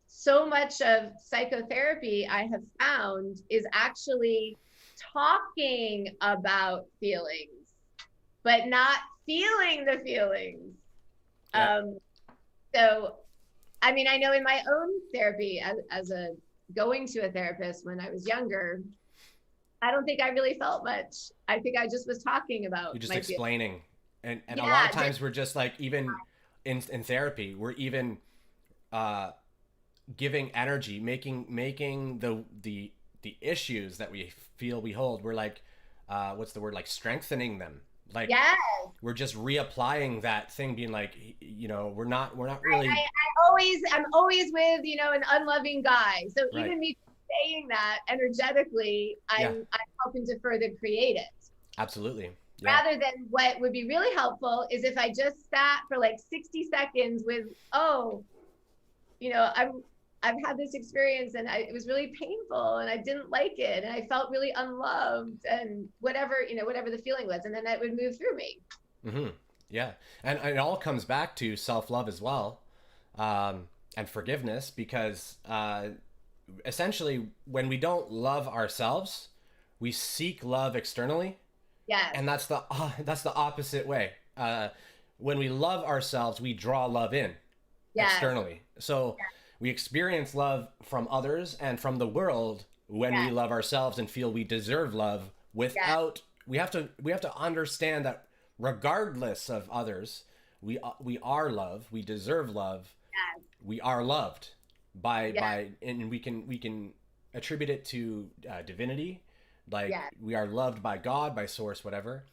so much of psychotherapy I have found is actually talking about feelings, but not feeling the feelings. Yep. So, I mean, I know in my own therapy as a going to a therapist when I was younger, I don't think I really felt much. I think I just was talking about You're just my feelings. explaining. And a lot Yeah, of times we're just like, even in therapy, we're even giving energy, making the issues that we feel we hold, we're like, what's the word, like strengthening them. Like, yes. we're just reapplying that thing, being like, we're not really. I'm always with, an unloving guy. So Right. even me saying that energetically, I'm helping to further create it. Absolutely. Yeah. Rather than, what would be really helpful is if I just sat for like 60 seconds with, I've had this experience and it was really painful and I didn't like it and I felt really unloved and whatever the feeling was, and then that would move through me. Mm-hmm. Yeah, and it all comes back to self-love as well, and forgiveness, because essentially, when we don't love ourselves, we seek love externally. Yes. And that's the opposite way. When we love ourselves, we draw love in externally. So we experience love from others and from the world when we love ourselves and feel we deserve love. Without we have to understand that regardless of others, we are loved. We deserve love. We are loved by and we can attribute it to divinity. Like, we are loved by God, by source, whatever.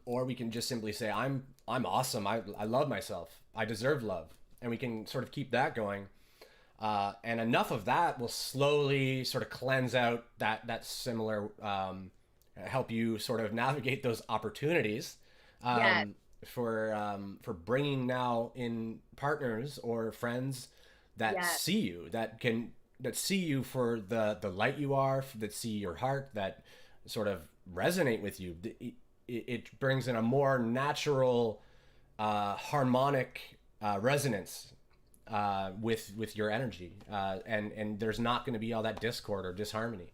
Or we can just simply say, I'm awesome. I love myself. I deserve love. And we can sort of keep that going. And enough of that will slowly sort of cleanse out that similar, help you sort of navigate those opportunities, for bringing now in partners or friends that see you, that see you for the light you are, that see your heart, that sort of resonate with you. It brings in a more natural, harmonic resonance with your energy, and there's not going to be all that discord or disharmony.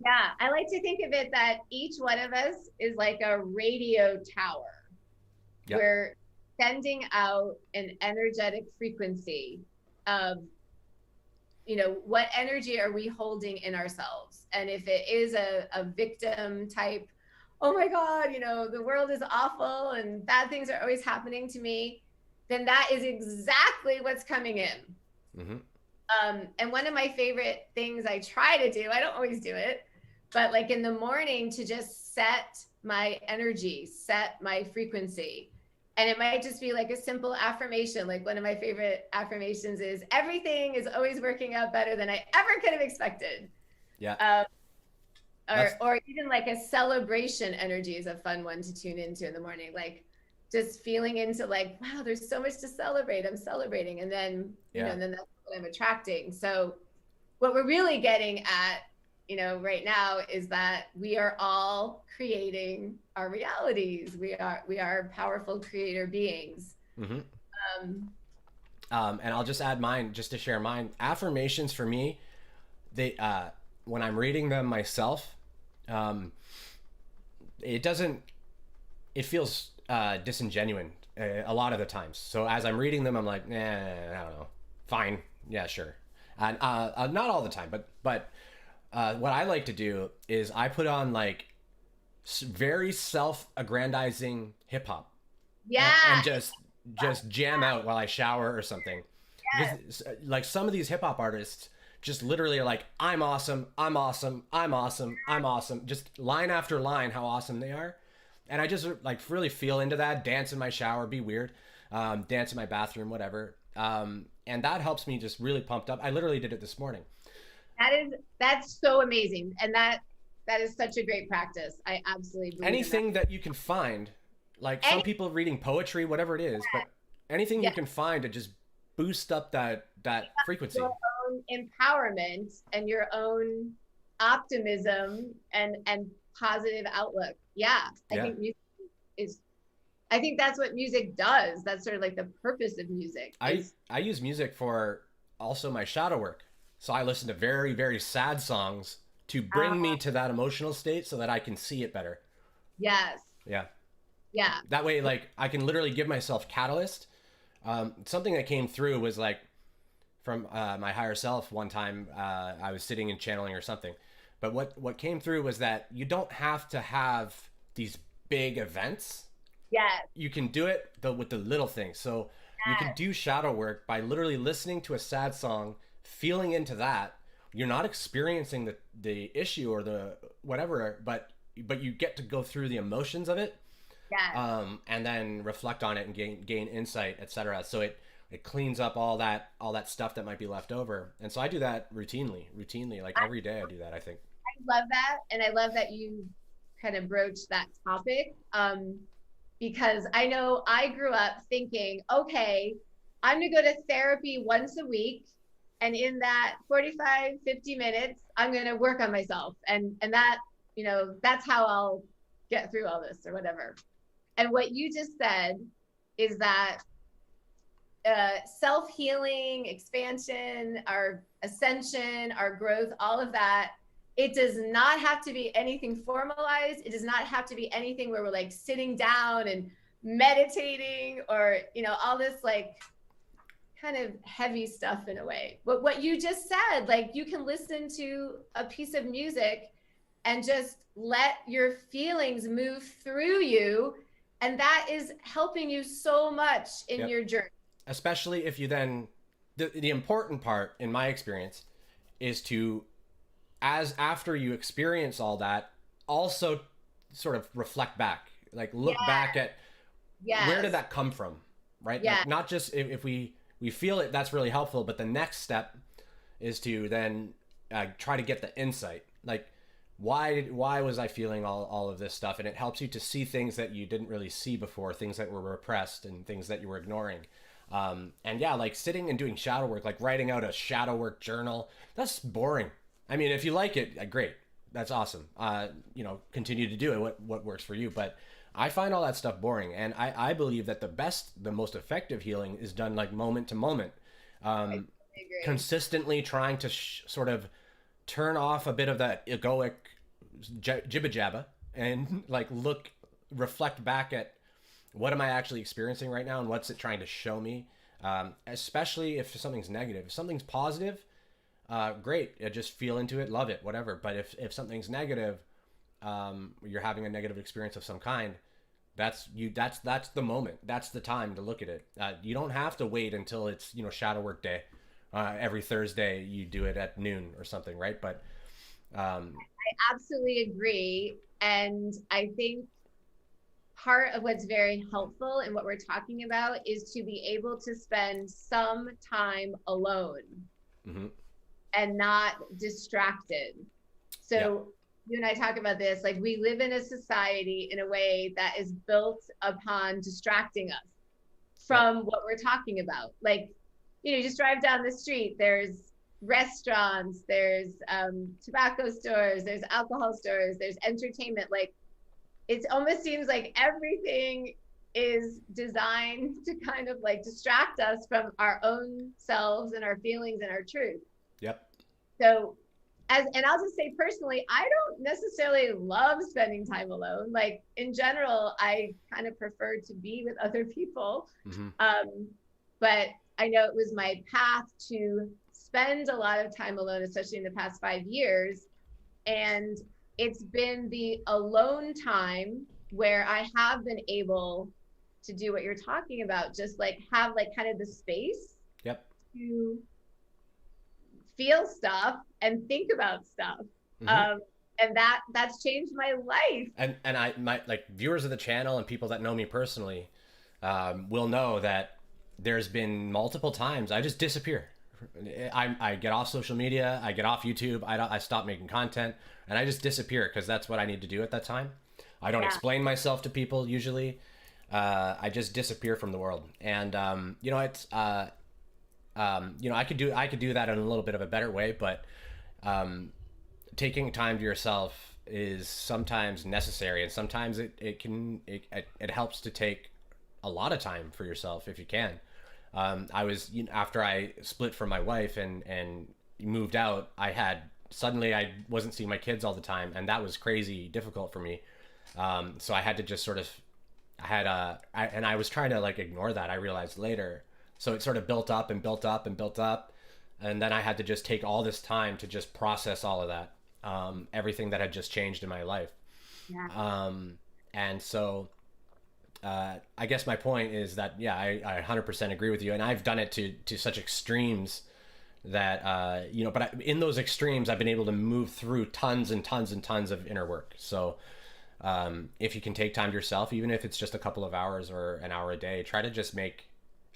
Yeah, I like to think of it that each one of us is like a radio tower. We're sending out an energetic frequency of, what energy are we holding in ourselves? And if it is a victim type, oh my God, the world is awful and bad things are always happening to me, then that is exactly what's coming in. Mm-hmm. And one of my favorite things I try to do, I don't always do it, but like in the morning, to just set my energy, set my frequency. And it might just be like a simple affirmation. Like, one of my favorite affirmations is, everything is always working out better than I ever could have expected. Yeah. Or even like a celebration energy is a fun one to tune into in the morning. Like, just feeling into like, wow, there's so much to celebrate. I'm celebrating. And then, and then that's what I'm attracting. So what we're really getting at, right now, is that we are all creating our realities. We are powerful creator beings. Mm-hmm. And I'll just add mine, just to share mine. Affirmations for me, they when I'm reading them myself, it feels disingenuine a lot of the times. So as I'm reading them, I'm like, I don't know, fine, yeah, sure. And not all the time, but what I like to do is I put on like very self-aggrandizing hip hop. And just jam out while I shower or something. Because like some of these hip hop artists just literally are like, I'm awesome, I'm awesome, I'm awesome, I'm awesome. Just line after line how awesome they are. And I just like really feel into that, dance in my shower, be weird, dance in my bathroom, whatever. And that helps me just really pumped up. I literally did it this morning. That's so amazing. And that is such a great practice. I absolutely believe anything that you can find, like some people reading poetry, whatever it is, but anything you can find to just boost up that frequency. Your own empowerment and your own optimism and positive outlook. I think music is, I think that's what music does. That's sort of like the purpose of music is, I use music for also my shadow work. So I listen to very, very sad songs to bring me to that emotional state so that I can see it better. yes. Yeah. Yeah. That way, like, I can literally give myself catalyst. Something that came through was like from my higher self one time. I was sitting and channeling or something. But what came through was that you don't have to have these big events. Yes. You can do it with the little things. So you can Yes. do shadow work by literally listening to a sad song, feeling into that. You're not experiencing the issue or the whatever, but you get to go through the emotions of it, Yes. and then reflect on it and gain insight, etc. So it cleans up all that stuff that might be left over. And so I do that routinely, like every day I do that, I think. I love that. And I love that you kind of broached that topic. Because I know I grew up thinking, okay, I'm going to go to therapy once a week. And in that 45, 50 minutes, I'm going to work on myself. And that, that's how I'll get through all this or whatever. And what you just said is that self-healing, expansion, our ascension, our growth, all of that, it does not have to be anything formalized. It does not have to be anything where we're like sitting down and meditating or, all this like kind of heavy stuff in a way. But what you just said, like you can listen to a piece of music and just let your feelings move through you. And that is helping you so much in your journey. Especially if you then, the important part in my experience is to, as after you experience all that, also sort of reflect back, like look back at where did that come from, right? Like not just if we feel it, that's really helpful, but the next step is to then try to get the insight, like why was I feeling all of this stuff? And it helps you to see things that you didn't really see before, things that were repressed and things that you were ignoring. And yeah, like sitting and doing shadow work, like writing out a shadow work journal, that's boring. I mean, if you like it, great. That's awesome. Continue to do it, what works for you. But I find all that stuff boring. And I believe that the most effective healing is done like moment to moment. Consistently trying to sort of turn off a bit of that egoic jibba jabba and like reflect back at what am I actually experiencing right now and what's it trying to show me, especially if something's negative. If something's positive, great, just feel into it, love it, whatever. But if something's negative, you're having a negative experience of some kind, that's the moment, that's the time to look at it. You don't have to wait until it's shadow work day. Every Thursday you do it at noon or something, right? But I absolutely agree. And I think part of what's very helpful in what we're talking about is to be able to spend some time alone and not distracted. So you and I talk about this, like we live in a society in a way that is built upon distracting us from what we're talking about. Like, you just drive down the street, there's restaurants, there's tobacco stores, there's alcohol stores, there's entertainment. Like it almost seems like everything is designed to kind of like distract us from our own selves and our feelings and our truth. Yep. So and I'll just say personally, I don't necessarily love spending time alone. Like in general, I kind of prefer to be with other people. But I know it was my path to spend a lot of time alone, especially in the past 5 years. And it's been the alone time where I have been able to do what you're talking about, just like have like kind of the space to feel stuff and think about stuff. And that's changed my life. And my like viewers of the channel and people that know me personally will know that there's been multiple times I just disappear. I get off social media, I get off YouTube, I stop making content, and I just disappear because that's what I need to do at that time. I don't explain myself to people usually. I just disappear from the world, and it's I could do that in a little bit of a better way, but taking time to yourself is sometimes necessary, and sometimes it helps to take a lot of time for yourself if you can. I was, after I split from my wife and moved out, suddenly I wasn't seeing my kids all the time, and that was crazy difficult for me. So I had to just sort of, and I was trying to like ignore that. I realized later, so it sort of built up and built up and built up, and then I had to just take all this time to just process all of that, everything that had just changed in my life. Yeah. And so I guess my point is that, yeah, I 100% agree with you, and I've done it to such extremes that but in those extremes, I've been able to move through tons and tons and tons of inner work. So if you can take time to yourself, even if it's just a couple of hours or an hour a day, try to just make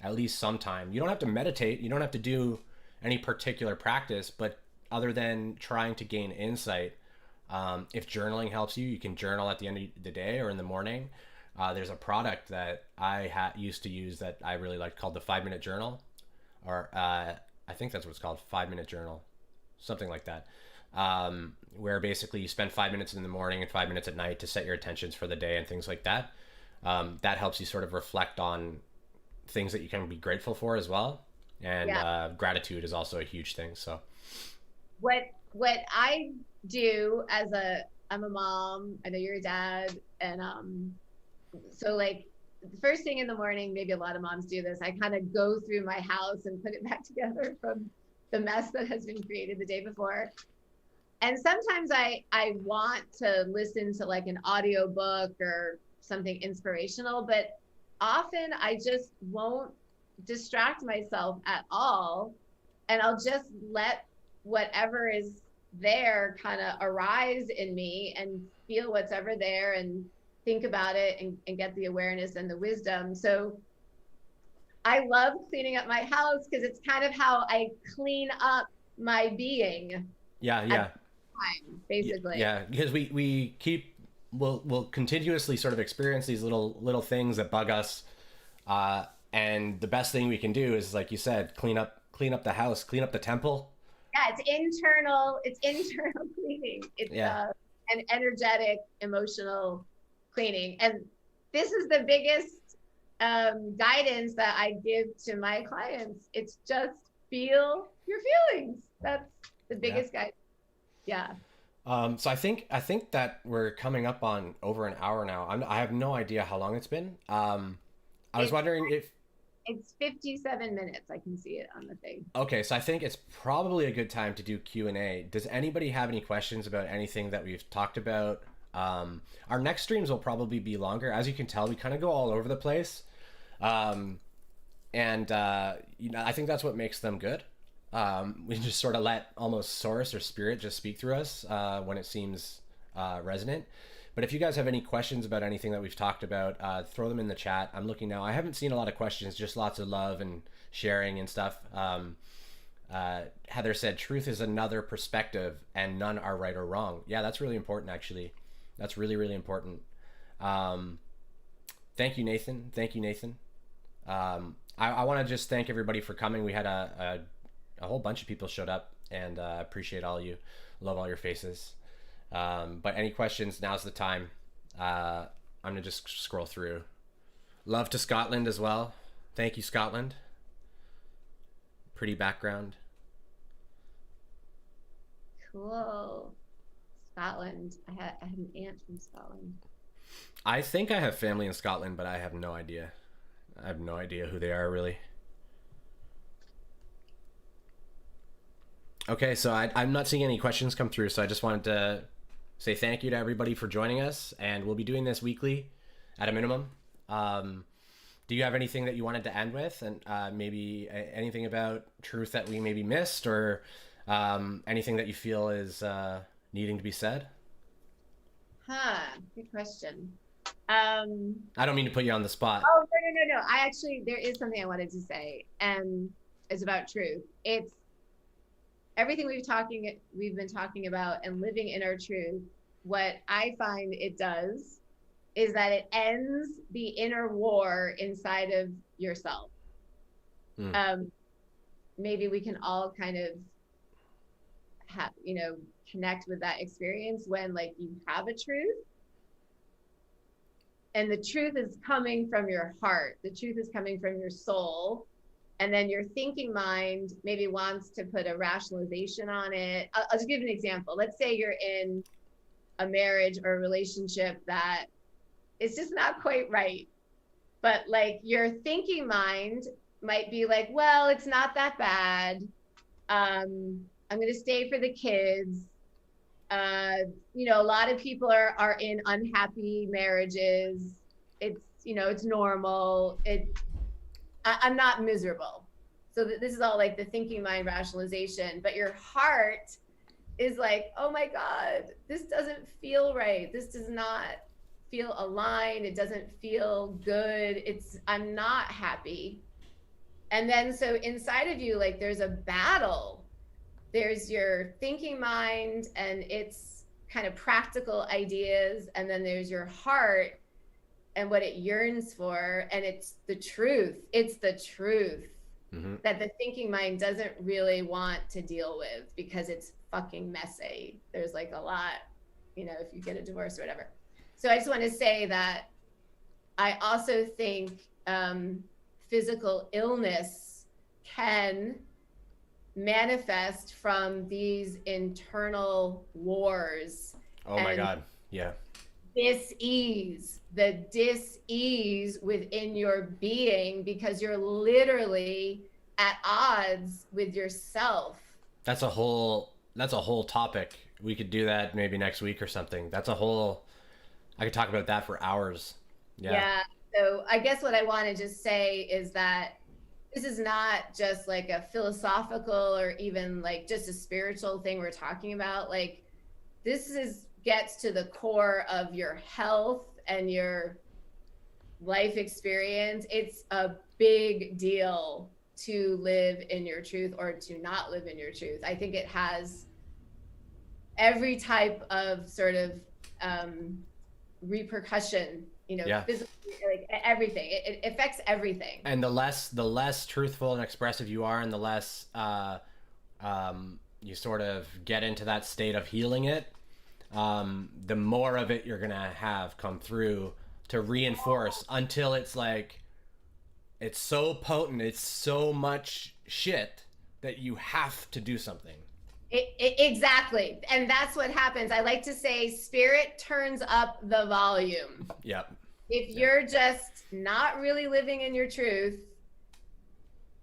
at least some time. You don't have to meditate. You don't have to do any particular practice, but other than trying to gain insight, if journaling helps you, you can journal at the end of the day or in the morning. There's a product that I used to use that I really liked called the 5 Minute Journal, or I think that's what it's called, 5 Minute Journal, something like that. Where basically you spend 5 minutes in the morning and 5 minutes at night to set your intentions for the day and things like that. That helps you sort of reflect on things that you can be grateful for as well. And gratitude is also a huge thing. So what I do I'm a mom, I know you're a dad, and so like the first thing in the morning, maybe a lot of moms do this, I kind of go through my house and put it back together from the mess that has been created the day before. And sometimes I want to listen to like an audio book or something inspirational, but often I just won't distract myself at all. And I'll just let whatever is there kind of arise in me and feel what's ever there and think about it and get the awareness and the wisdom. So I love cleaning up my house because it's kind of how I clean up my being. Yeah. Time, basically. Yeah, because we'll continuously sort of experience these little things that bug us, and the best thing we can do is, like you said, clean up the house, clean up the temple. Yeah, it's internal cleaning. It's an energetic, emotional cleaning, and this is the biggest guidance that I give to my clients. It's just feel your feelings. That's the biggest guidance. Yeah. So I think that we're coming up on over an hour now. I have no idea how long it's been. I was wondering if it's 57 minutes. I can see it on the thing. Okay, so I think it's probably a good time to do Q&A. Does anybody have any questions about anything that we've talked about? Our next streams will probably be longer. As you can tell, we kind of go all over the place. I think that's what makes them good. We just sort of let almost source or spirit just speak through us when it seems resonant. But if you guys have any questions about anything that we've talked about, throw them in the chat. I'm looking now. I haven't seen a lot of questions, just lots of love and sharing and stuff. Heather said, truth is another perspective and none are right or wrong. Yeah, that's really important, actually. That's really, really important. Thank you, Nathan. I want to just thank everybody for coming. We had a whole bunch of people showed up, and appreciate all you. Love all your faces. But any questions, now's the time. I'm gonna just scroll through. Love to Scotland as well. Thank you, Scotland. Pretty background. Cool. Scotland. I had an aunt from Scotland. I think I have family in Scotland, but I have no idea. I have no idea who they are, really. Okay, so I'm not seeing any questions come through, so I just wanted to say thank you to everybody for joining us, and we'll be doing this weekly at a minimum. Do you have anything that you wanted to end with, and maybe anything about truth that we maybe missed, or anything that you feel is needing to be said? Good question. I don't mean to put you on the spot. Oh, no. There is something I wanted to say, and it's about truth. It's everything we've been talking about and living in our truth. What I find it does is that it ends the inner war inside of yourself. Maybe we can all kind of connect with that experience when like you have a truth, and the truth is coming from your heart, the truth is coming from your soul, and then your thinking mind maybe wants to put a rationalization on it. I'll just give an example. Let's say you're in a marriage or a relationship that it's just not quite right, but like your thinking mind might be like, well, it's not that bad. I'm going to stay for the kids. You know, a lot of people are in unhappy marriages. It's, you know, it's normal. I'm not miserable. So this is all like the thinking mind rationalization, but your heart is like, oh my God, this doesn't feel right. This does not feel aligned. It doesn't feel good. I'm not happy. And then so inside of you, like there's a battle. There's your thinking mind and its kind of practical ideas. And then there's your heart and what it yearns for. And it's the truth. It's the truth that the thinking mind doesn't really want to deal with because it's fucking messy. There's like a lot, you know, if you get a divorce or whatever. So I just want to say that I also think physical illness can manifest from these internal wars. Oh my God. Yeah. The dis-ease within your being because you're literally at odds with yourself. That's a whole topic. We could do that maybe next week or something. I could talk about that for hours. Yeah. So I guess what I want to just say is that this is not just like a philosophical or even like just a spiritual thing we're talking about. Like gets to the core of your health and your life experience. It's a big deal to live in your truth or to not live in your truth. I think it has every type of sort of repercussion, you know, physically, like everything. It affects everything. And the less truthful and expressive you are, and the less you sort of get into that state of healing it, the more of it you're gonna have come through to reinforce until it's like it's so potent, it's so much shit that you have to do something. Exactly. And that's what happens. I like to say spirit turns up the volume. Yep. If you're just not really living in your truth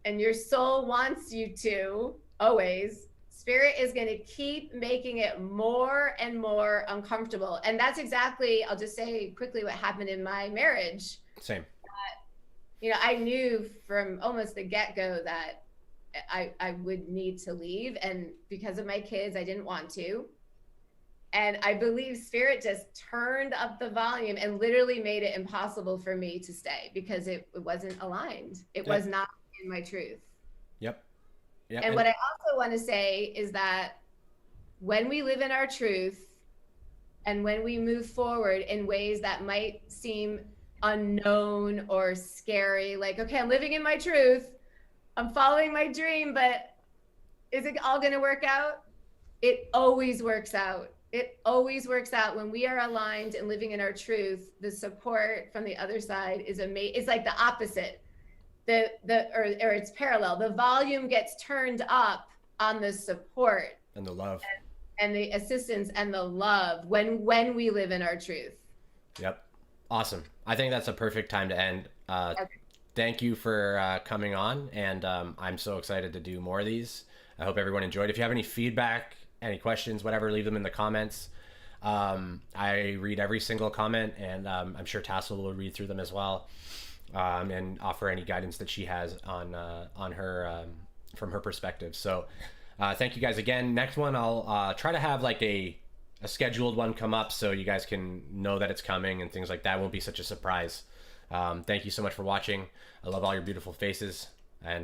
and your soul wants you to always, spirit is going to keep making it more and more uncomfortable. And that's exactly, I'll just say quickly what happened in my marriage. Same. You know, I knew from almost the get-go that I would need to leave. And because of my kids, I didn't want to. And I believe spirit just turned up the volume and literally made it impossible for me to stay because it wasn't aligned. It was not in my truth. Yep. And what I also want to say is that when we live in our truth and when we move forward in ways that might seem unknown or scary, like, okay, I'm living in my truth, I'm following my dream, but is it all going to work out? It always works out. It always works out when we are aligned and living in our truth. The support from the other side is amazing. It's like the opposite. Or it's parallel. The volume gets turned up on the support and the love and the assistance and the love when we live in our truth. Yep. Awesome. I think that's a perfect time to end. Okay. Thank you for coming on, and I'm so excited to do more of these. I hope everyone enjoyed. If you have any feedback, any questions, whatever, leave them in the comments. I read every single comment, and I'm sure Tassel will read through them as well, and offer any guidance that she has on her from her perspective. So thank you guys again. Next one, I'll try to have like a scheduled one come up so you guys can know that it's coming and things like that. It won't be such a surprise. Thank you so much for watching. I love all your beautiful faces.